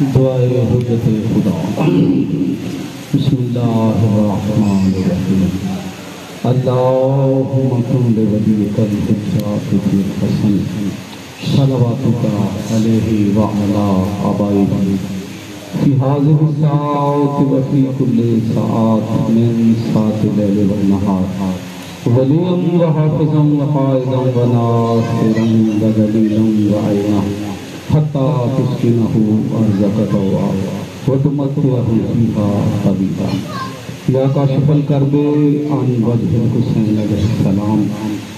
دعائے حجت خدا بسم اللہ الرحمن الرحیم اللہم کن لولیک الحجۃ الحسن صلواتک علیہ وعلی آبائہ فی هذه الساعة وفی کل ساعة من ساعة اللیل والنہار ولیا وحافظا وقائدا وناصرا ودلیلا وعینا حتی تسکنہ ارضک طوعا وتمتعہ فیہا طویلا یا کاشف الکرب عن وجہ الحسین علیہ السلام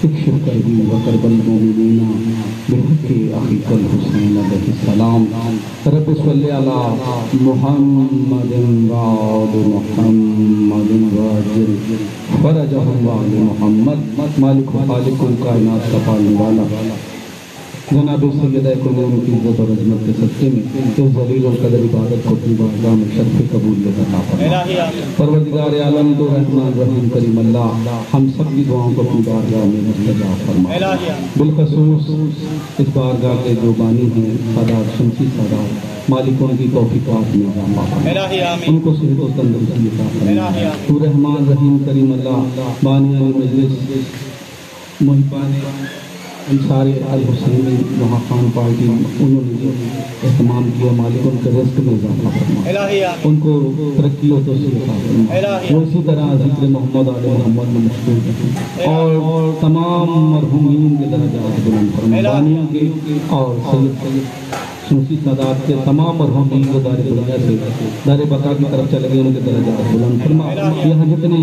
اکشف کربی وکرب المؤمنین بحق اخیک الحسین علیہ السلام رب صلی علی محمد وآل محمد وعجل فرجہم وآل محمد مالک و خالق الکائنات کا پالنے والا جناب سیدہ کنون کی عزت اور عظمت کے صدقے میں اس ذلیل القدر عبادت کو اپنی بارگاہ میں شرف قبول عطا فرما پروردگار عالم تو رحمان رحیم کریم اللہ ہم سب کی دعاؤں کو اپنی بارگاہ میں مستجاب فرما بالخصوص اس بارگاہ کے جو بانی ہیں سادات شمسی سادات مالکوں کی توفیقات میں عطا فرما ان کو صحت و تندرستی عطا فرما تو رحمان رحیم کریم اللہ بانیان مجلس محبان انصار الحسینی وہاں خان پارٹی انہوں نے جو اہتمام کیا مالک ان کے رزق میں اضافہ فرما ان کو ترقی و توسیع عطا فرما وہ اسی طرح ذکر محمد آل محمد میں مشغول رکھیں اور تمام مرحومین کے درجات بلند فرما بانیہ کے اور سید شمسی سادات کے تمام مرحومین کو دار دنیا سے دار بقا کی طرف چلے گئے ان کے درجات بلند فرما یہاں جتنے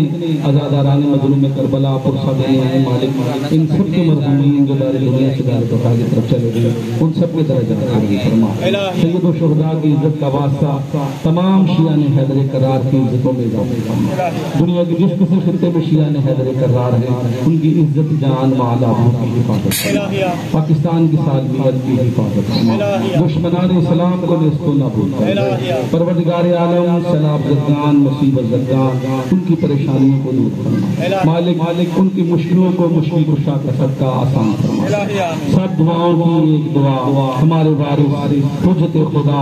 عزاداران مظلوم کربلا پرسہ دینے آئے مالک ان سب کے مرحومین جو دار دنیا سے دار بقا کی طرف چلے گئے ان سب کے درجات بلند فرما سید و شہداء کی عزت کا واسطہ تمام شیعان حیدر کرار کی عزتوں میں اضافہ فرما دنیا کی جس کسی خطے میں شیعان حیدر کرار ہیں ان کی عزت جان مال آبرو کی حفاظت فرما پاکستان کی سالمیت کی حفاظت فرما دشمنان اسلام کو اس کو نہ بھولتا پروردگار عالم سیلاب زدگان مصیبت زدگان ان کی پریشانیوں کو دور فرما مالک ان کی مشکلوں کو مشکل کشا کا صدقہ آسان فرما سب دعاؤں کی ایک دعا ہمارے وارث حجت خدا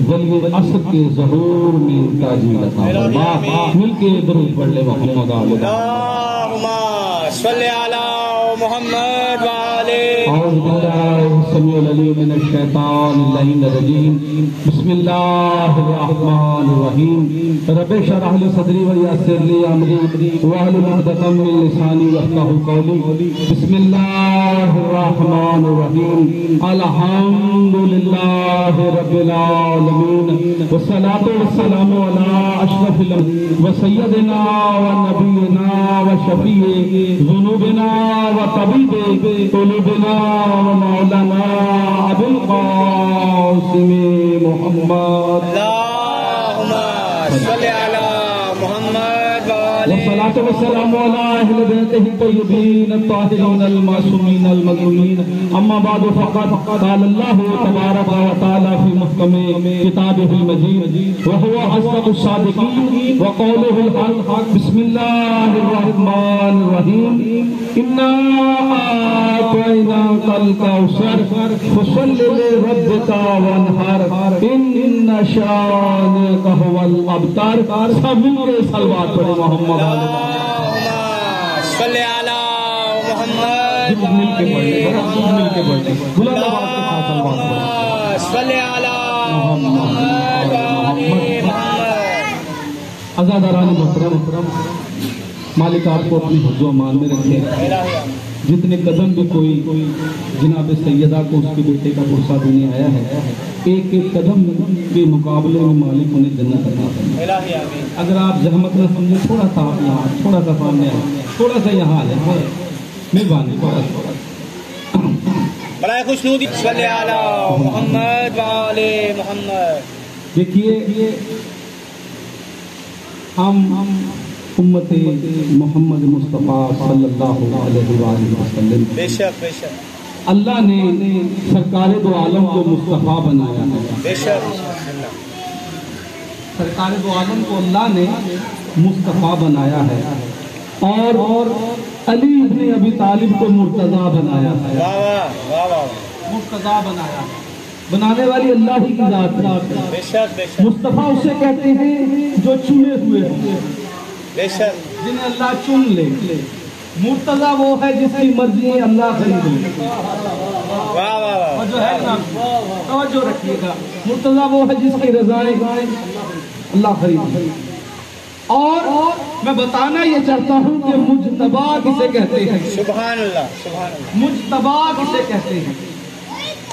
ولی اسد کے ظہور میں تاجیل عطا فرما مل کے درود پڑھ لے محمد اللہم صلی علی محمد اعوذ باللہ السمیع العلیم من الشیطان اللعین الرجیم بسم اللہ الرحمن الرحیم رب اشرح لی صدری ویسر لی امری واحلل عقدۃ من لسانی یفقہوا قولی بسم اللہ الرحمن الرحیم الحمدللہ رب العالمین والصلاة والسلام علی اشرف الانبیاء وسیدنا ونبینا وشفیع ذنوبنا وطبیب قلوبنا ومولانا ابو القاسم محمد اللہم صلی علی محمد والصلاة والسلام علی اہل بیتہ الطیبین الطاہرین المعصومین المظلومین اما بعد فقد قال اللہ تبارک و تعالی فی محکم کتابہ المجید وهو اصدق الصادقین وقولہ الحق بسم اللہ الرحمن الرحیم انا اعطیناک الکوثر فصل لربک وانحر ان شانئک هو الابتر سب کے صلوات پڑھیں محمد صلی علی محمد مل کے پڑھیں صلی علی محمد عزاداران محترم مالک آپ کو اپنی حفظ و امان میں رکھے جتنے قدم بھی کوئی جناب سیدہ کو اس کے بیٹے کا پرسہ دینے آیا ہے ایک ایک قدم کے مقابلے میں مالک انہیں جنت عطا فرمائے اگر آپ زحمت نہ سمجھے تھوڑا سا آپ یہاں تھوڑا سا سامنے آئے تھوڑا سا یہاں آئے مہربانی برائے خوشنودی صلی علی محمد وآل محمد دیکھیے ہم امت محمد مصطفیٰ صلی اللہ علیہ وآلہ وسلم بے شک اللہ نے سرکار دو عالم کو مصطفیٰ بنایا ہے بے شک سرکار دو عالم کو اللہ نے مصطفیٰ بنایا ہے اور علی ابن ابی طالب کو مرتضیٰ بنایا ہے واہ واہ واہ واہ مرتضیٰ بنایا ہے بنانے والی اللہ ہی کی ذات ہے۔ بے شک بے شک مصطفیٰ اسے کہتے ہیں جو چنے ہوئے ہوں، بے شک جنہیں اللہ چن لے۔ مرتضیٰ وہ ہے جس کی مرضی اللہ خرید لے۔ واہ واہ واہ اور جو ہے نا توجہ رکھیے گا، مرتضیٰ وہ ہے جس کی رضائیں اللہ خرید لے۔ اور میں بتانا یہ چاہتا ہوں کہ مجتبی کسے کہتے ہیں؟ سبحان اللہ سبحان اللہ مجتبی کسے کہتے ہیں؟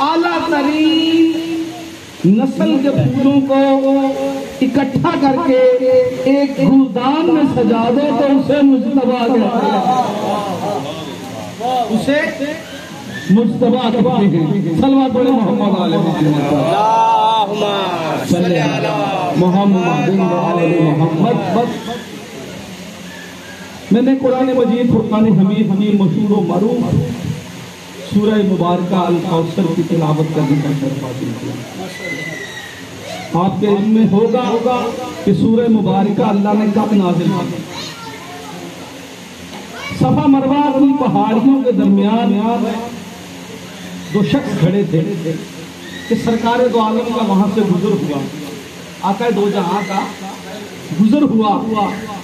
اعلیٰ ترین نسل کے پھولوں کو اکٹھا کر کے ایک گلدان میں سجا دو تو اسے مجتبی کہتے ہیں، اسے مجتبی کہتے ہیں۔ صلوات پڑھیں محمد علیہ وسلم، اللہم صلی علی محمد محمد۔ میں نے قرآن مجید فرقان حمید مشہور و معروف سورہ مبارکہ الکوثر کی تلاوت کرنے کا شرف حاصل کیا۔ آپ کے علم میں ہوگا کہ سورہ مبارکہ اللہ نے کب نازل کی؟ صفا مروہ کی پہاڑیوں کے درمیان دو شخص کھڑے تھے کہ سرکار دو عالم کا وہاں سے گزر ہوا، آقا دو جہاں کا گزر ہوا،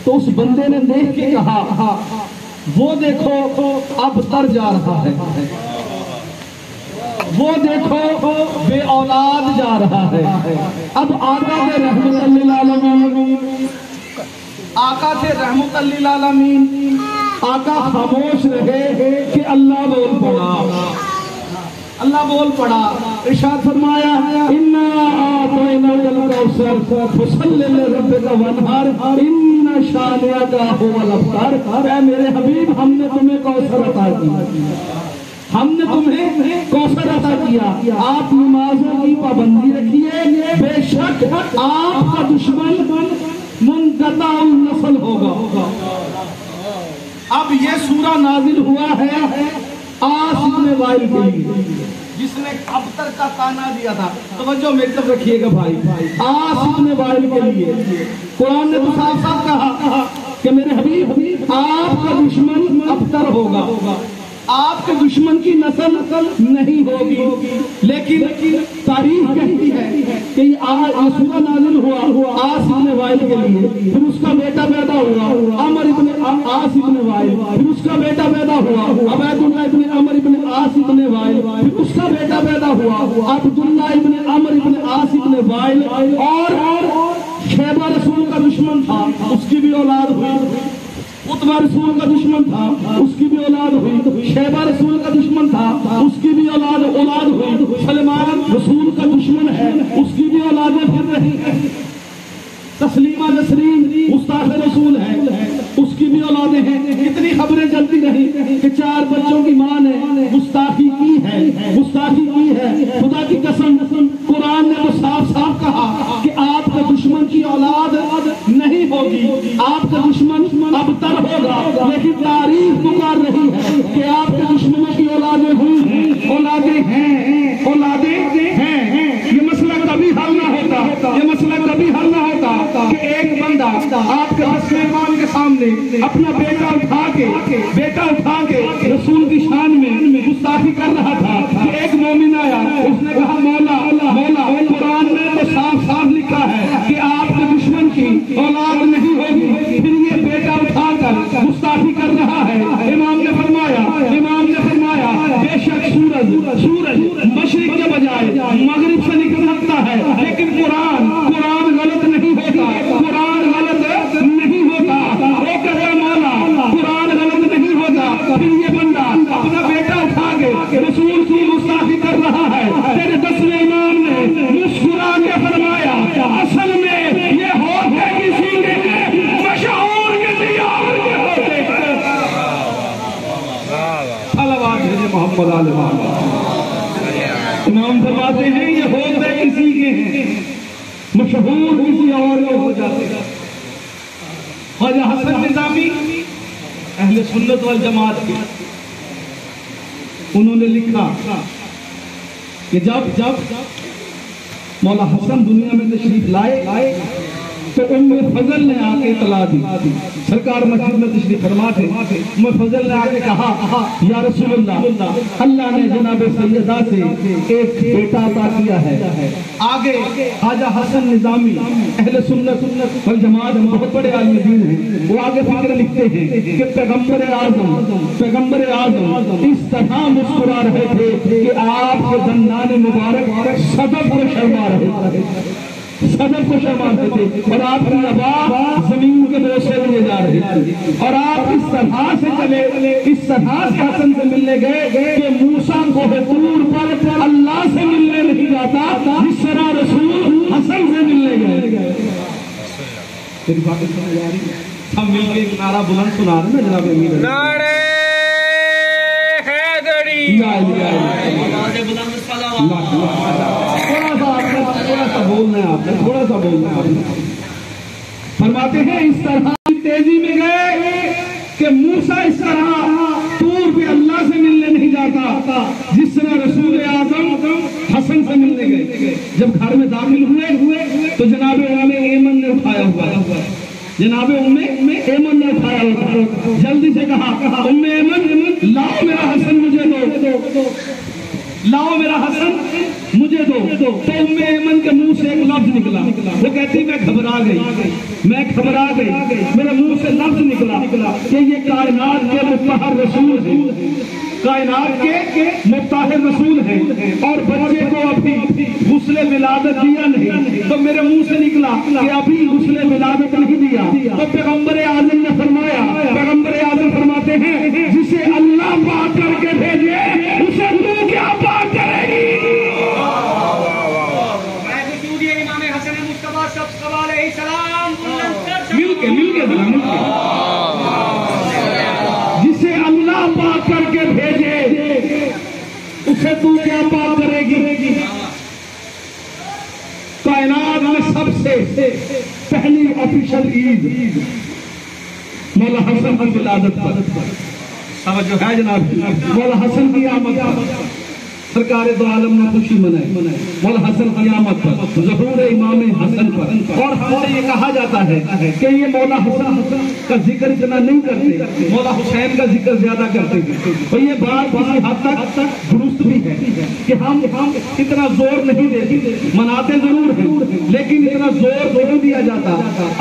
تو اس بندے نے دیکھ کے کہا وہ دیکھو اب تر جا رہا ہے، وہ دیکھو بے اولاد جا رہا ہے۔ اب آقا تھے رحمت للعالمین، آقا تھے رحمت للعالمین، آقا خاموش رہے کہ اللہ بول پڑا، اللہ بول پڑا، ارشاد فرمایا اِنَّا أَعْطَيْنَاكَ الْكَوْثَرَ فَصَلِّ لِرَبِّكَ وَانْحَرْ إِنَّ شَانِئَكَ هُوَ الْأَبْتَرُ۔ اے میرے حبیب ہم نے تمہیں کوثر عطا کیا، ہم نے تمہیں کوثر عطا کیا، آپ نمازوں کی پابندی رکھیے، بے شک آپ کا دشمن منقطع النسل ہوگا۔ اب یہ سورہ نازل ہوا ہے آس ابن وائل کے لیے، جس نے ابتر کا تانا دیا تھا۔ توجہ میری طرف رکھیے گا بھائی، آس ابن وائل کے لیے قرآن نے تو صاف صاف کہا کہ میرے حبیب آپ کا دشمن ابتر ہوگا، آپ کے دشمن کی نسل نہیں ہوگی، لیکن تاریخ کہتی ہے کہ یہ سورہ نازل ہوا آس ابن وائل کے لیے، پھر اس کا بیٹا پیدا ہوا عمر ابن آس ابن وائل، پھر اس کا بیٹا پیدا ہوا عبید اللہ ابن عمر ابن آس ابن وائل، پھر اس کا بیٹا پیدا ہوا عبداللہ ابن عمر ابن آس ابن وائل، اور شیبہ رسول کا دشمن تھا اس کی بھی اولاد ہوئی، عتبہ رسول کا دشمن تھا اس کی بھی اولاد ہوئی، شیبہ رسول کا دشمن تھا اس کی بھی اولاد ہوئی، سلمان رسول کا دشمن ہے اس کی بھی اولادیں پھر رہی ہیں، تسلیمہ نسرین مستاخ رسول ہے اس کی بھی اولادیں ہیں۔ اتنی خبریں چلتی رہی کہ 4 بچوں کی ماں نے گستاخی کی ہے۔ خدا کی قسم قرآن نے تو صاف صاف کہا کہ آپ کے دشمن کی اولاد نہیں ہوگی، آپ کا دشمن ابتر ہوگا، لیکن تاریخ پکار رہی ہے کہ آپ کے دشمنوں کی اولادیں ہوئی، اولادیں ہیں۔ یہ مسئلہ کبھی حل نہ ہوتا کہ ایک بندہ آپ کے مہمان کے سامنے اپنا بیٹا اٹھا کے رسول کی شان میں گستاخی کر رہا تھا کہ ایک مومن آیا، اس نے کہا مولا قرآن نے تو صاف صاف لکھا ہے کہ آپ کے دشمن کی اولاد نہیں ہوگی، پھر یہ بیٹا اٹھا کر گستاخی کر رہا ہے۔ امام نے فرمایا بے شک سورج مشرق کے بجائے مغرب سے نکل سکتا ہے، لیکن قرآن غلط نہیں ہوتا، وہ کہتا مولا قرآن غلط نہیں ہوتا، پھر یہ بندہ اپنا بیٹا اٹھا کے رسول کی گستاخی کر رہا ہے۔ تیرے 10ویں امام نے مسکرا کے فرمایا اصل میں یہ ہوتے کسی کے مشہور کے دیار کے ہوتے محمد علیہ امام فرماتے ہیں یہ ہوتے کسی کے ہیں، مشہور کسی اور کے ہو جاتے ہیں۔ خواجہ حسن نظامی اہل سنت والجماعت کے، انہوں نے لکھا کہ جب مولا حسن دنیا میں تشریف لائے تو فضل نے آ کے اطلاع دی، سرکار مسجد میں تشریف فرما تھے، فضل نے آ کے کہا یا رسول اللہ، اللہ نے جناب سیدہ سے ایک بیٹا عطا کیا ہے۔ آگے خواجہ حسن نظامی اہل سنت والجماعت بہت بڑے عالم دین ہیں، وہ آگے فکر لکھتے ہیں کہ پیغمبر اعظم اس طرح مسکرا رہے تھے کہ آپ کے دندان مبارک صدف کو شرما رہے تھے، اور آپ کی آواز زمین کے بوسے لیے جا رہے تھے، اور آپ اس طرح سے چلے، اس طرح سے حسن سے ملنے گئے کہ موسیٰ کو طور پر اللہ سے ملنے نہیں جاتا، جس طرح رسول حسن سے ملنے گئے۔ تیری باتیں سمجھ آ رہی ہے؟ ہم مل کے ایک نعرہ بلند سنا رہے ہیں جناب امیر نعرہ حیدری، تھوڑا سا بولنا ہے آپ نے، فرماتے ہیں اس طرح تیزی میں گئے کہ موسیٰ اس طرح طور پہ اللہ سے ملنے نہیں جاتا، جس طرح رسول اعظم حسن سے ملنے گئے۔ جب گھر میں داخل ہوئے تو جناب ایمن نے اٹھایا ہوا، جناب ایمن نے اٹھایا ہوا، جلدی سے کہا ایمن لاؤ میرا حسن مجھے دو، لاؤ میرا حسن مجھے دو۔ تو ایمن کے منہ سے ایک لفظ نکلا، وہ کہتی میں گھبرا گئی، میرے منہ سے لفظ نکلا کہ یہ کائنات کے مطہر رسول ہیں، کائنات کے مطہر رسول ہیں، اور بچے کو ابھی غسل ولادت دیا نہیں، تو میرے منہ سے نکلا کہ ابھی غسل ولادت نہیں دیا۔ تو پیغمبر اعظم نے فرمایا، پیغمبر اعظم فرماتے ہیں جسے اللہ پاک کر کے بھیجے اسے تو کیا پاک کرے گی۔ مل کے جسے اللہ پاک کر کے بھیجے اسے تو کیا پاک کرے گی۔ کائنات میں سب سے پہلی آفیشل عید مولا حسن کی ولادت پر توجہ ہے جناب، مولا حسن کی آمد پر سرکار دو عالم نے خوشی منائی، مولا حسن کی آمد پر، ظہور امام حسن پر، اور ہم سے یہ کہا جاتا ہے کہ یہ مولا حسن کا ذکر اتنا نہیں کرتے، مولا حسین کا ذکر زیادہ کرتے ہیں، اور یہ بات کسی حد تک درست بھی ہے کہ ہم اتنا زور نہیں دیتے، مناتے ضرور ہیں لیکن اتنا زور نہیں دیا جاتا۔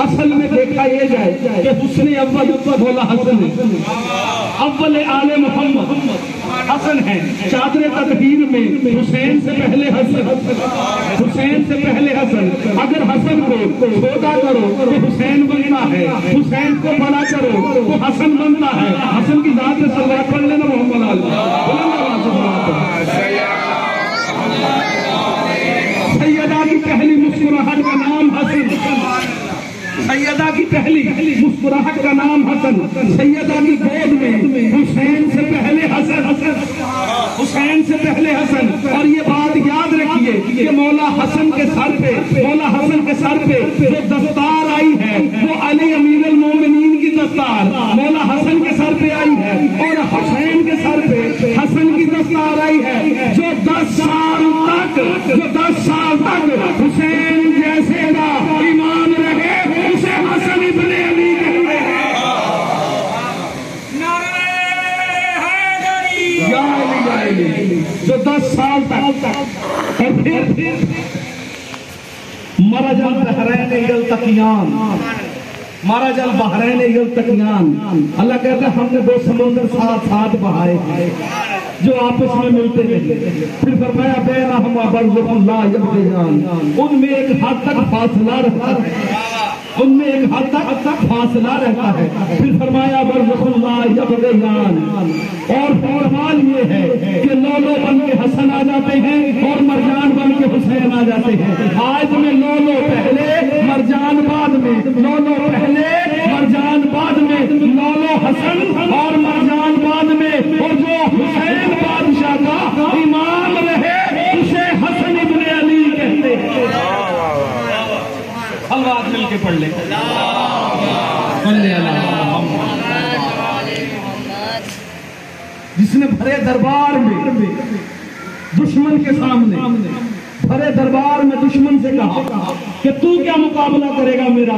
اصل میں دیکھا یہ جائے کہ حسن اول مولا حسن ہے، اول آل محمد حسن ہے، چادر تطہیر میں حسین سے پہلے حسن، حسین سے پہلے حسن، اگر حسن کو چھوٹا کرو تو حسین بنتا ہے، حسین کو بڑا کرو تو حسن بنتا ہے۔ حسن کی ذات سے صلوات پڑھ لینا محمد سیدہ کی پہلی مسکراہٹ کا نام حسن، سیدہ کی پہلی مسکراہٹ کا نام حسن، سیدہ کی گود میں حسین سے پہلے حسن، حسین سے پہلے حسن۔ اور یہ بات یاد رکھیے کہ مولا حسن کے سر پہ جو دستار آئی ہے وہ علی امیر المومنین کی دستار مولا حسن کے سر پہ آئی ہے، اور حسین کے سر پہ حسن کی دستار آئی ہے، جو 10 سال تک حسین جیسے کا امام رہے اسے حسن ابن علی کہتے ہیں۔ یا علی جو 10 سال تک، اور پھر مرج البحرین یلتقیان، مرج البحرین یلتقیان، اللہ کہتا ہے ہم نے 2 سمندر ساتھ بہائے ہیں جو آپس میں ملتے رہے، پھر فرمایا بینہم برزخ لا یبغیان، ان میں ایک حد تک فاصلہ رہتا ہے، ان میں ایک حد تک فاصلہ رہتا ہے، پھر فرمایا برزخ لا یبغیان، اور کمال یہ ہے کہ لولو بن کے حسن آ جاتے ہیں اور مرجان بن کے حسین آ جاتے ہیں۔ آج میں لولو پہلے مرجان بعد میں، لولو پہلے مرجان بعد میں، لولو حسن اور مرجان بعد میں، اور جو حسین بادشاہ کا امام رہے اسے حسن ابن علی کہتے ہیں۔ اللہ مل کے پڑھ لے جس نے بھرے دربار میں دشمن کے سامنے، بھرے دربار میں دشمن سے کہا کہ تو کیا مقابلہ کرے گا میرا،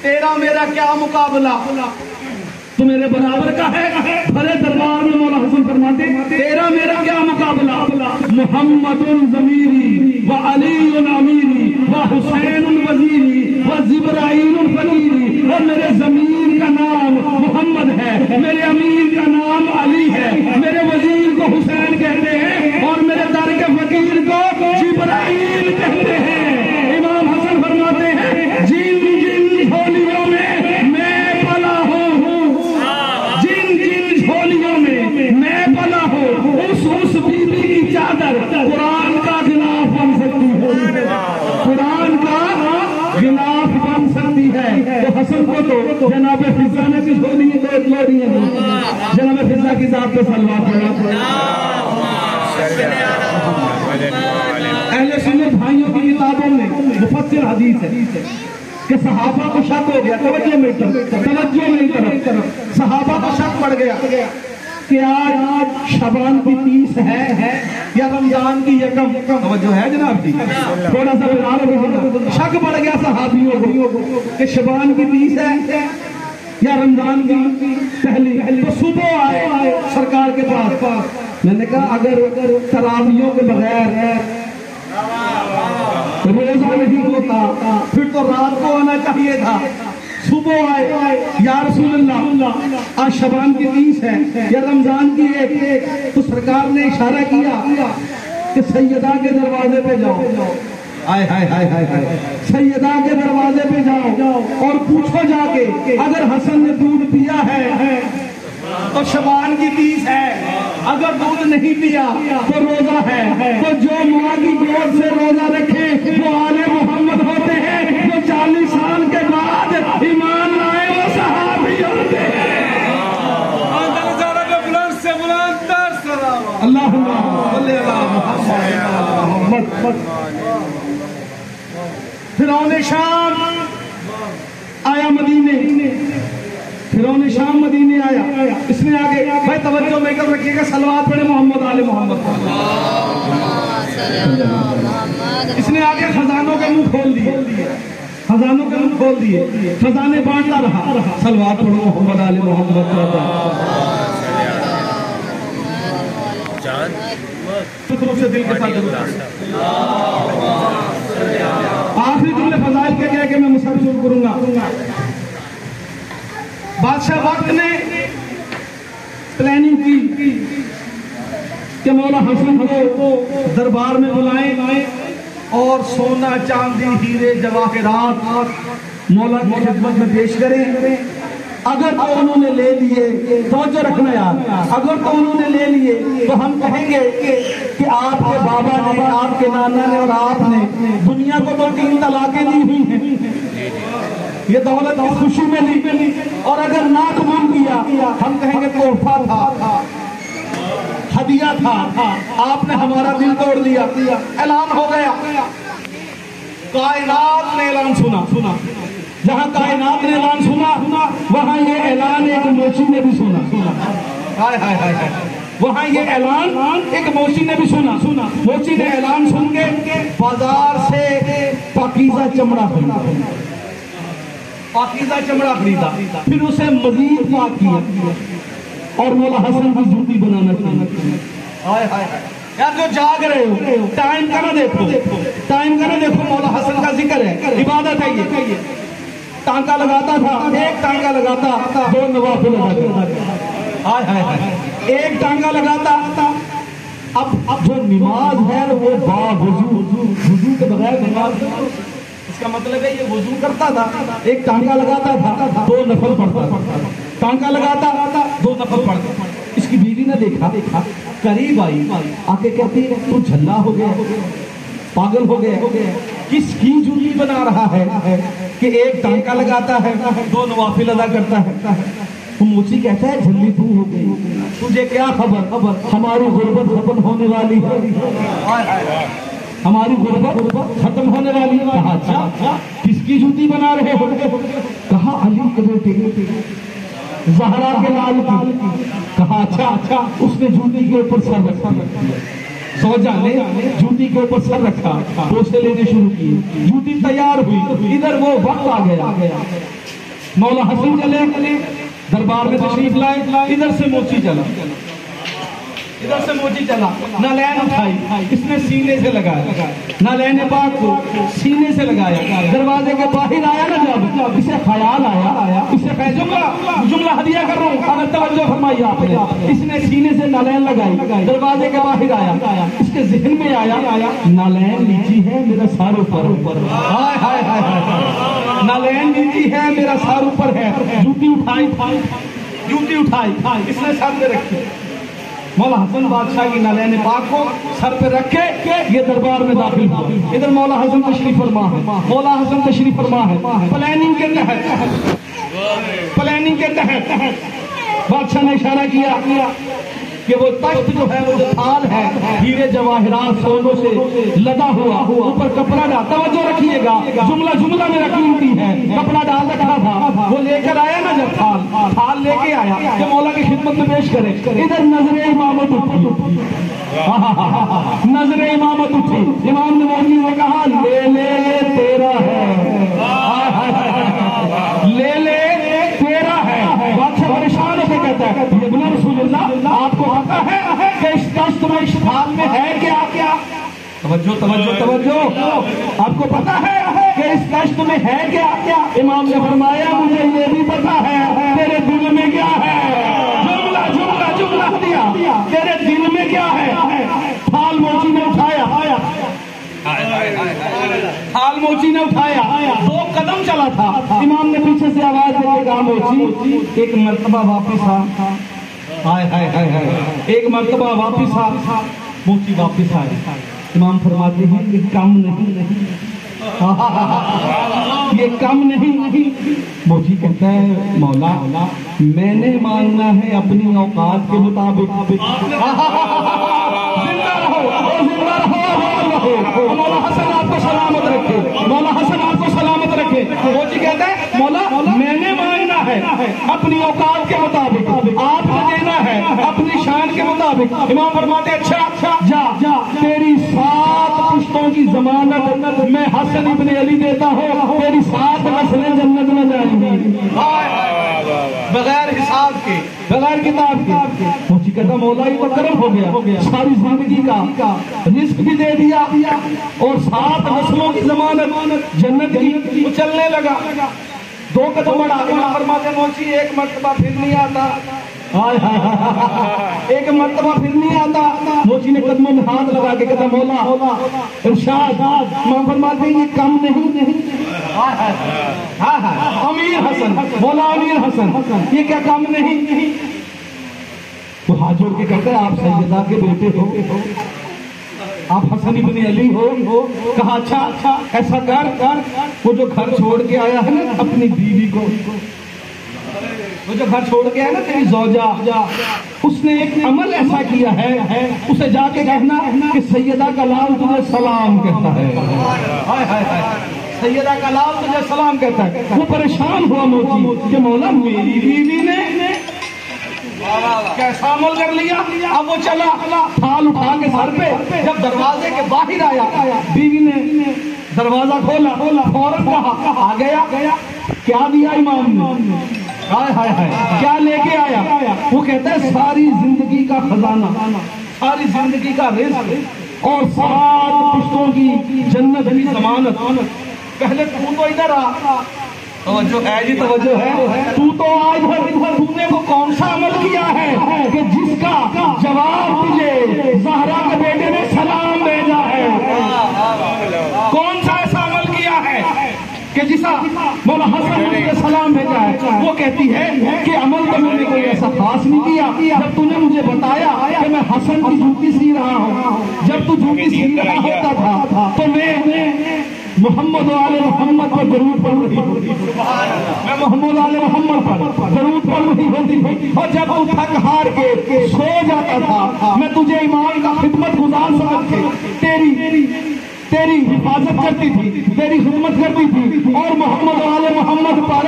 تیرا میرا کیا مقابلہ، تو میرے برابر کا ہے۔ بھرے دربار میں مولا حسن فرماتے تیرا میرا کیا مقابلہ، محمد ضمیری و علی امیری و حسین الوزیری و جبرائیل الفقیری، اور میرے ضمیر کا نام محمد ہے، میرے امیر کا نام علی ہے، میرے وزیر کو حسین کہتے ہیں، اور میرے در کے فقیر کو جبرائیل کہتے ہیں۔ امام حسن فرماتے ہیں جن جن جھولیوں میں پلا ہوں، جن جن جھولیوں میں پلا ہوں، اس بیوی کی چادر قرآن کا غلاف بن سکتی ہے، قرآن کا غلاف بن سکتی ہے۔ تو حسن کو تو جناب فضا نے بھی جھولی لوڑی ہے، جناب فضا کی ذات پہ صلوات پڑھا۔ اہل سنت بھائیوں کی کتابوں میں مفسر حدیث ہے کہ صحابہ کو شک ہو گیا، توجہ میری طرف صحابہ کو شک پڑ گیا کہ آج شعبان کی 30 ہے یا رمضان کی یکم، توجہ ہے جناب جی، تھوڑا سا شک پڑ گیا صحابیوں کو کہ شعبان کی 30 ہے یا رمضان کی پہلی۔ تو صبح آئے سرکار کے پاس، میں نے کہا اگر تراویحوں کے بغیر روزہ نہیں ہوتا پھر تو رات کو آنا چاہیے تھا۔ صبح آئے یا رسول اللہ آج شعبان کی 30 ہے یا رمضان کی 1، تو سرکار نے اشارہ کیا کہ سیدہ کے دروازے پہ جاؤ، ہائے ہائے ہائے ہائے ہائے، سیدہ کے دروازے پہ جاؤ اور پوچھو جا کے اگر حسن نے دودھ پیا ہے تو شعبان کی 30 ہے، اگر دودھ نہیں پیا تو روزہ ہے۔ تو جو ماں کی گود سے روزہ رکھے وہ آل محمد ہوتے ہیں، جو 40 سال کے بعد ایمان لائے وہ صحابی ہوتے ہیں۔ اللہم صلی علی محمد۔ فرعون شام آیا مدینے، فرعون شام مدینے آیا، اس نے آگے بھائی توجہ میں کر رکھیے گا، صلوات پڑھے محمد آل محمد۔ اس نے آگے خزانوں کے منہ کھول دیے، خزانوں کے منہ کھول دیے، خزانے بانٹتا رہا، صلوات پڑھو محمد آل محمد۔ فطروں سے دل کے ساتھ آخری جملے فضائل کے کہہ کے میں مسلسل کروں گا۔ بادشاہ وقت نے پلاننگ کی کہ مولا حسن کو دربار میں بلائیں اور سونا چاندی ہیرے جواہرات مولا کی خدمت میں پیش کریں۔ اگر تو انہوں نے لے لیے، توجہ رکھنا یار، اگر تو انہوں نے لے لیے تو ہم کہیں گے کہ آپ کے بابا نے، آپ کے نانا نے اور آپ نے دنیا کو تو 3 طلاقیں دی ہوئی ہیں، یہ دولت کی خوشی میں لی، اور اگر نہ قبول کیا ہم کہیں گے تحفہ تھا، ہدیہ تھا، آپ نے ہمارا دل توڑ دیا۔ اعلان ہو گیا، کائنات نے اعلان سنا، جہاں کائنات نے اعلان سنا وہاں یہ اعلان ایک موچی نے بھی سنا، وہاں یہ اعلان ایک موچی نے بھی سنا۔ موچی نے اعلان سن کے بازار سے پاکیزہ چمڑا خریدا، پاکیزہ چمڑا خریدا، پھر اسے مزید پاک کیا اور مولا حسن کی جوتی بنانا چاہیے۔ یار جو جاگ رہے ہو ٹائم کا نہ دیکھو، ٹائم کا نہ دیکھو، مولا حسن کا ذکر ہے، عبادت ہے یہ۔ ٹانکا لگاتا تھا، ایک ٹانکا لگاتا 2 نوافل لگاتا، ایک ٹانکا لگاتا۔ اب جو نماز ہے وہ وضو کے بغیر نماز، اس کا مطلب ہے یہ وضو کرتا تھا، ایک ٹانکا لگاتا تھا 2 نفل پڑھتا تھا، ٹانکا لگاتا 2 نفل پڑھتا۔ اس کی بیوی نے دیکھا، قریب آئی، آ کے کہتی ہے تو جھلا ہو گیا، پاگل ہو گیا، کس کی جولی بنا رہا ہے کہ ایک ٹانکا لگاتا ہے 2 نوافل ادا کرتا ہے۔ تو موچی کہتا ہے جھلی تو ہو گئی، تجھے کیا خبر، ہماری غربت ختم ہونے والی ہے، ہماری غربت ختم ہونے والی ہے۔ کہا اچھا کس کی جوتی بنا رہے ہو؟ کہا علی کے بیٹے زہرا کے لال کی۔ کہا اچھا اس نے جوتی کے اوپر سر رکھا، زوجہ نے جوتی کے اوپر سر رکھا، بوسے لینے شروع کیے، جوتی تیار ہوئی، ادھر وہ وقت آ گیا، مولا حسن چلے دربار میں تشریف لائے، ادھر سے موچی چلا، نالین اٹھائی، اس نے سینے سے لگایا، نالین پاک کو سینے سے لگایا، دروازے کے باہر آیا نا جب اسے خیال آیا، اسے جملہ ہدیہ کر رہا ہوں، اگر توجہ فرمائی آپ نے، اس نے سینے سے نالین لگائی، دروازے کے باہر آیا، اس کے ذہن میں آیا نالین نیچی ہے میرا سار اوپر، نالین نیچی ہے میرا سار اوپر ہے، جوتی اٹھائی، اس نے سر پہ رکھی، مولا حسن بادشاہ کی نالین پاک کو سر پہ رکھ کے یہ دربار میں داخل ہوا، ادھر مولا حسن تشریف فرما ہے، مولا حسن تشریف فرما ہے، پلاننگ کے تحت بادشاہ نے اشارہ کیا کہ وہ تخت جو ہے، وہ جو تھال ہے ہیرے جواہرات سونوں سے لدا ہوا، اوپر کپڑا ڈال، توجہ رکھیے گا، جملہ میرا قیمتی ہے، کپڑا ڈال رکھا تھا، وہ لے کر آیا نا جب تھال لے کے آیا کہ مولا کی خدمت میں پیش کرے، ادھر نظر امامت اٹھی، نظر امامت اٹھی، امام نے مولوی نے کہا لے لے تیرا ہے، لے لے تیرا ہے، بادشاہ پریشان ہو کے کہتا ہے ابن رسول اللہ آپ کو پتا ہے کہ اس دست میں اس تھال میں ہے کیا؟ توجہ، آپ کو پتا ہے کہ اس دست میں ہے کیا؟ امام نے فرمایا مجھے یہ بھی پتا ہے تیرے دل میں کیا ہے، جملہ دیا، تیرے دل میں کیا ہے؟ تھال موچی نے اٹھایا، تھال موچی نے اٹھایا، 2 قدم چلا تھا، امام نے پیچھے سے آواز دے کے کہا موچی ایک مرتبہ واپس آ، ایک مرتبہ واپس آ، موچی واپس آئے، امام فرماتے ہیں یہ کم نہیں، یہ کم نہیں، موچی کہتا ہے مولا میں نے ماننا ہے اپنی اوقات کے مطابق، زندہ رہو، مولا حسن آپ کو سلامت رکھے، مولا حسن آپ کو سلامت رکھے، موچی کہتا ہے مولا میں نے ماننا ہے اپنی اوقات کے مطابق، آپ کو دینا ہے اپنی شان کے مطابق، امام فرماتے اچھا جا تیری 7 پشتوں کی ضمانت میں حسن ابن علی دیتا ہوں، تیری 7 نسلیں جنت میں جائیں گی بغیر حساب کے، بغیر کتاب کے، موچی کہتا مولا یہ تو کرم ہو گیا، ساری زندگی کا رزق بھی دے دیا اور 7 نسلوں کی ضمانت جنت کی، وہ چلنے لگا، 2 قدم بڑھا، امام فرماتے موچی ایک مرتبہ پھر نہیں آتا، ایک مرتبہ پھر نہیں آتا، موچی نے قدموں میں ہاتھ لگا کے کہتا مولا ارشاد، امام فرماتے ہیں یہ کم نہیں، امیر حسن، مولا امیر حسن یہ کیا کم نہیں، وہ ہاتھ جوڑ کے کہتا ہے آپ سیدہ کے بیٹے ہو، آپ حسن ابن علی ہو، کہا اچھا ایسا کر، وہ جو گھر چھوڑ کے آیا ہے نا اپنی بیوی کو، وہ جو گھر چھوڑ کے آیا نا تیری زوجہ، اس نے ایک عمل ایسا کیا ہے، اسے جا کے کہنا کہ سیدہ کا لال تجھے سلام کہتا ہے، سیدہ کا لال تجھے سلام کہتا ہے، وہ پریشان ہوا موچی کہ مولا میری بیوی نے کیسا عمل کر لیا، اب وہ چلا تھال اٹھا کے سر پہ، جب دروازے کے باہر آیا بیوی نے دروازہ کھولا، فوراً کہا آ گیا، کیا دیا امام نے، کیا لے کے آیا، وہ کہتا ہے ساری زندگی کا خزانہ، ساری زندگی کا رزق اور 7 پشتوں کی جنت کی ضمانت، پہلے تو ادھر آ، توجہ ہے جی، توجہ ہے، تو آج تو نے وہ کون سا عمل کیا ہے کہ جس کا جواب تجھے زہرا کے بیٹے نے سلام بھیجا ہے، کون سا ایسا عمل کیا ہے کہ جسا مولا حسن نے سلام بھیجا ہے، وہ کہتی ہے کہ عمل تو میں نے کوئی ایسا خاص نہیں کیا، جب تو نے مجھے بتایا کہ میں حسن کی جوتی سی رہا ہوں، جب تو جوتی سی رہا ہوتا تھا تو میں محمد و آل محمد پر درود پڑھ رہی ہوتی، میں محمد آل محمد پر درود پڑھ رہی ہوتی، اور جب تو تھک ہار کے سو جاتا تھا میں تجھے ایمان کا خدمت گزار سمجھ کے تیری حفاظت کرتی تھی، تیری خدمت کرتی تھی، اور محمد آل محمد پر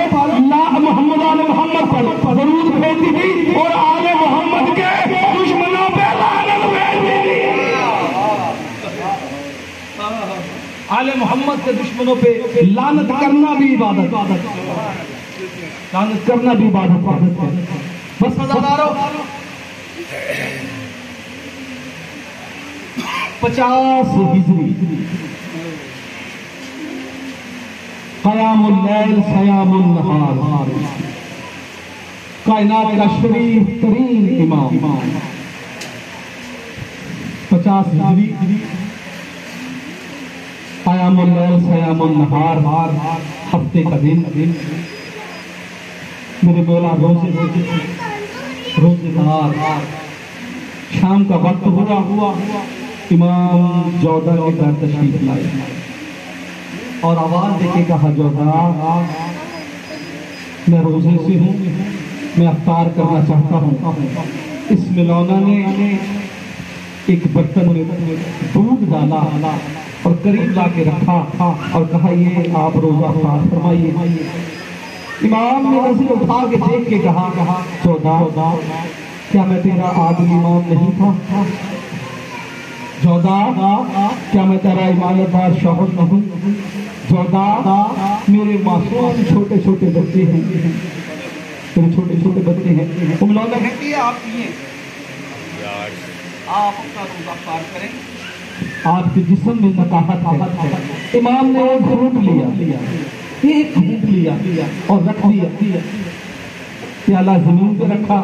محمد آل محمد پر درود بھیجتی تھی، اور آل محمد کے دشمنوں پہ لعنت بھیجتی تھی۔ آل محمد کے دشمنوں پہ لعنت کرنا بھی عبادت ہے، لعنت کرنا بھی عبادت ہے۔ بس عزادارو 50 ہجری قیام اللیل سیام النہار، کائنات کا شریف ترین امام 50 ہجری قیام اللیل سیام النہار، ہفتے کا دن میرے مولا روزے دار، شام کا وقت ہوا، امام جودہ کے گھر تشریف لائے اور آواز دے کے کہا جودہ میں روزے سے ہوں، میں افطار کرنا چاہتا ہوں۔ اس ملونا نے ایک برتن میں دودھ ڈالا اور قریب لا کے رکھا اور کہا یہ آپ روزہ افطار فرمائیے۔ امام نے نظر اٹھا کے دیکھ کے کہا جودہ کیا میں تیرا عادل امام نہیں تھا؟ جودہ کیا میں تیرا عبادت دار شوہر نہیں؟ جودہ میرے معصوم چھوٹے چھوٹے بچے ہیں، میرے چھوٹے چھوٹے بچے ہیں، تم لوگ کہتی ہے آپ پیئیں، آپ اپنا روزہ افطار کریں، آپ کے جسم میں نکاحت ہے۔ امام نے ایک گھونٹ لیا اور رکھ دیا، پیالہ زمین پہ رکھا،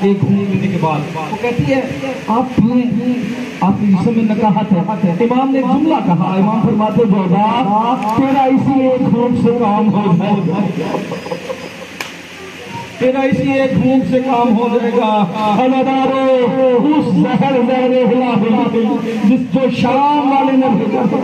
ایک گھونٹ لینے کے بعد وہ کہتی ہے آپ پیئیں، آپ کے جسم میں نکاحت ہے۔ امام نے جملہ کہا، امام فرماتے جودہ تیرا اسی ایک گھونٹ سے کام ہو جائے گا، تیرا اسی ایک گھونٹ سے کام ہو جائے گا۔ عزادارو اس زہر ہلاہل جس جو شام والے نے بھیجا تھا،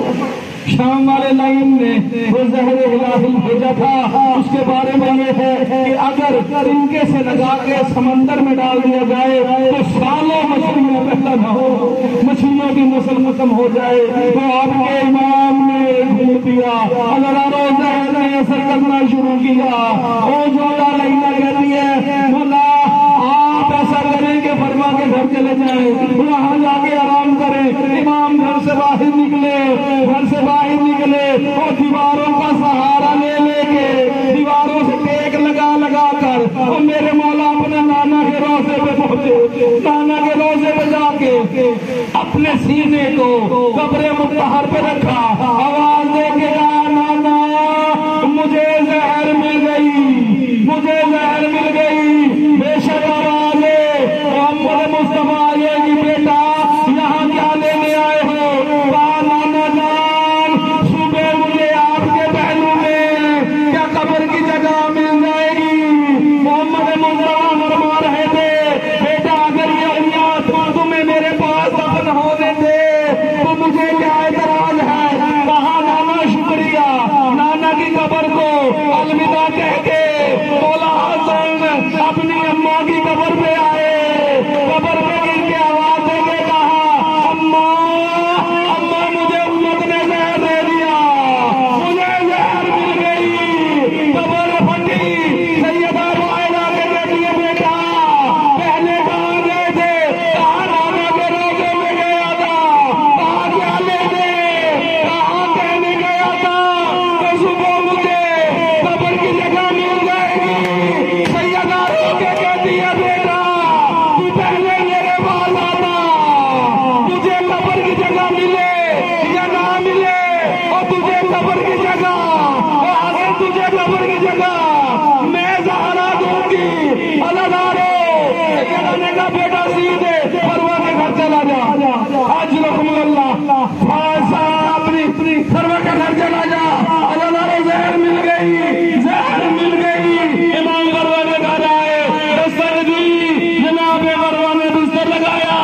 شام والے لائن نے وہ زہر ہلاہل بھیجا تھا، اس کے بارے میں یہ ہے کہ اگر تنکے سے لگا کے سمندر میں ڈال دیا جائے تو سالوں مچھلیاں پیدا نہ ہو، مچھلیوں کی نسل ختم ہو جائے، تو آپ کے امام نے گھونٹ دیا، عزادارو زہر نے اثر کرنا شروع کیا۔ وہ جو لائنہ کہتی ہے مولا آپ ایسا کریں کہ فرما کے گھر چلے جائیں، وہاں جا کے آرام کریں۔ امام گھر سے باہر نکلے اور دیواروں کا سہارا لے کے دیواروں سے ٹیک لگا کر اور میرے مولا اپنے نانا کے روزے پہ پہنچے، نانا کے روزے پہ جا کے اپنے سینے کو قبر مطہر پہ رکھا، آواز دے کے کہا نانا مجھے زہر مل گئی، مجھے زہر مل گئی، بے شک آواز ہے محمد مصطفیٰ آئے گی، بیٹا یہاں کیا لینے آئے ہو؟ کہا نانا جان صبح مجھے آپ کے پہلو میں کیا قبر کی جگہ مل جائے گی؟ محمد مصطفیٰ فرما رہے تھے بیٹا اگر یہ امیات تمہیں میرے پاس دفن ہو دیتے تو مجھے کیا اعتراض ہے؟ کہا نانا شکریہ، نانا کی قبر کو الوداع کہہ کے مولا حسن اپنی اماں کی قبر پہ آئے، قبر پہ گر کے آواز دے کے کہا اماں مجھے امت نے زہر دے دیا، مجھے زہر مل گئی، قبر پھٹی۔ سیدہ وائلہ کے بیٹی بیٹا پہلے کہاں گئے تھے؟ کہاں نانا کے روزے میں گیا تھا، کہاں کیا لینے؟ کہاں کہنے گیا تھا کہ صبح مجھے قبر کی جگہ مل جائے گی۔ سیدہ رو کے کہتی ہے بیٹا تو پہلے میرے پاس آنا، تجھے قبر کی جگہ ملے یا نہ ملے اور تجھے قبر کی جگہ، اور اگر تجھے قبر کی جگہ میں زہرا دوں گی، عزادارو سیدہ نے کہا بیٹا سیدھے فروا کے گھر چلا جا، آج رحم اللہ خاصا اپنی فروا کے گھر چلا جا۔ عزادارو زہر مل گئی، زہر مل گئی، امام فروا کے گھر آئے، بستر دی، جناب فروا نے بستر لگایا،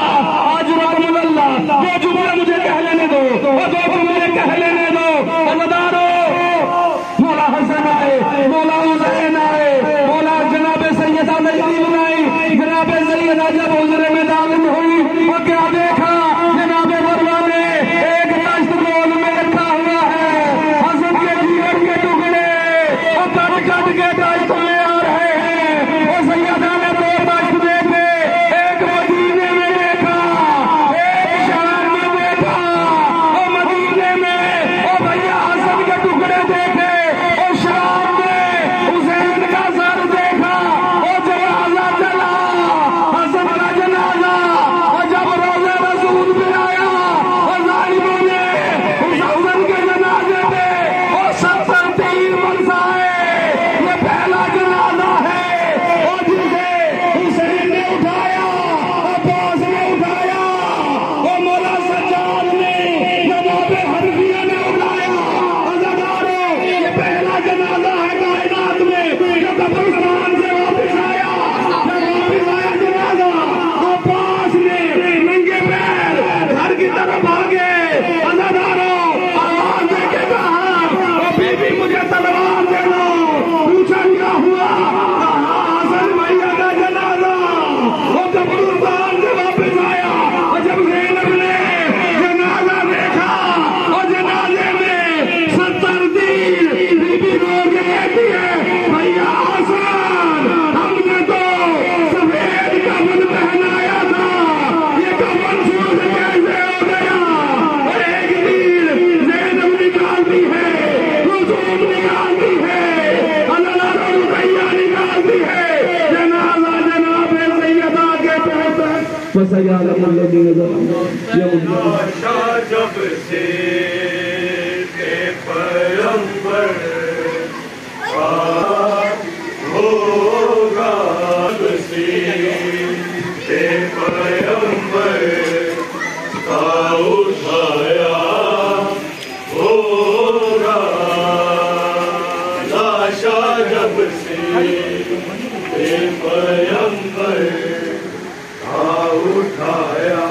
آج رحم اللہ وہ جملہ مجھے کہہ لینے دو، وہ دو جملے کہہ لینے دو۔ عزادارو مولا حسن آئے، مولا حسین آئے، مولا جناب سیدہ نجمی آئی، جناب سیدہ جب حضور میدان طرف آگے عزاداروں آواز دے کے کہا بی بی مجھے تلوار دے دو. پوچھا کیا ہوا؟ کہا حسن بھیا کا جنازہ. اور جب سلطان سے واپس آیا اور جب زینب نے جنازہ دیکھا اور جنازے میں 70 دن بی بی رو کے کہتی ہے بھیا حسن ہم نے تو سفید کفن پہنایا تھا یہ کفن سوز کیسے ہو گیا. اور ایک دن زینب نکالتی ہے رسوم نکالتی ہے اللہ رقیہ نکالتی ہے جنازہ جناب سیدہ کے پہنچتا ہے. وَسَيَعْلَمُ الَّذِينَ ظَلَمُوا جب سے پیغمبر ہوگا سے پیغمبر کا اٹھایا ہوگا لاشا جب سے پیغمبر کا اٹھایا